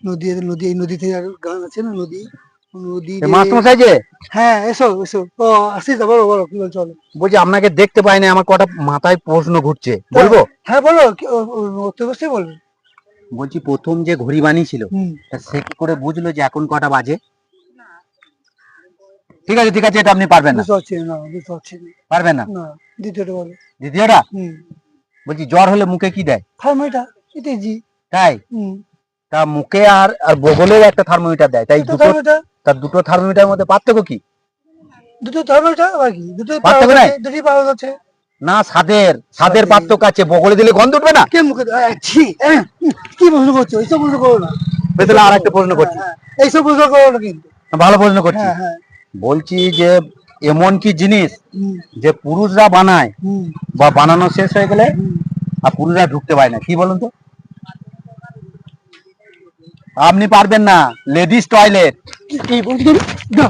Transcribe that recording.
নদী নদী এই নদী থেকে গান আছে না নদী নদী এই মাস্টার মশাই যে হ্যাঁ এসো এসো ও আসিস বলো বলো কি বলছো বলো বলছি আপনাকে দেখতে পাই না, আমার কটা মাথায় প্রশ্ন ঘুরছে, বলবো? হ্যাঁ বলো অবশ্যই বলবে। বলছি প্রথম যে ঘড়ি বানিয়েছিল হুম তা সে কি করে বুঝলো যে এখন কটা বাজে? ঠিক আছে ঠিক আছে, এটা আপনি পারবেন না, বুঝতে পারছি না বুঝতে পারছি না পারবেন না। না দ্বিতীয়টা বলো। দ্বিতীয়টা হুম বলছি জ্বর হলে মুখে কি দেয়? থার্মোমিটার এটাই জি। তাই? হুম তা মুখে আর আর বগলেও একটা থার্মোমিটার দেয়, তাই এটা দুটো, থার্মোমিটার তার দুটো থার্মোমিটার মধ্যে পার্থক্য কি? দুটো থার্মোমিটার আবার কি দুটো পার্থক্য পাওয়ার নাই? আছে দুটোই পাওয়ার আছে। না, স্বাদের স্বাদের। পার্থক্য আছে, বগলে দিলে গন্ধ উঠবে না? কে মুখে ছি কি প্রশ্ন করছো এইসব প্রশ্ন করো না। তাহলে আর একটা প্রশ্ন হ্যাঁ করছি, হ্যাঁ এইসব প্রশ্ন করো না কিন্তু। ভালো প্রশ্ন করছি। হ্যাঁ হ্যাঁ বলছি যে এমন কি জিনিস হুম যে পুরুষরা বানায় হুম বা বানানো শেষ হয়ে গেলে হুম আর পুরুষরা ঢুকতে পারে না, কি বলুন তো? আপনি পারবেন না, লেডিস টয়লেট। কি বলছো তুমি?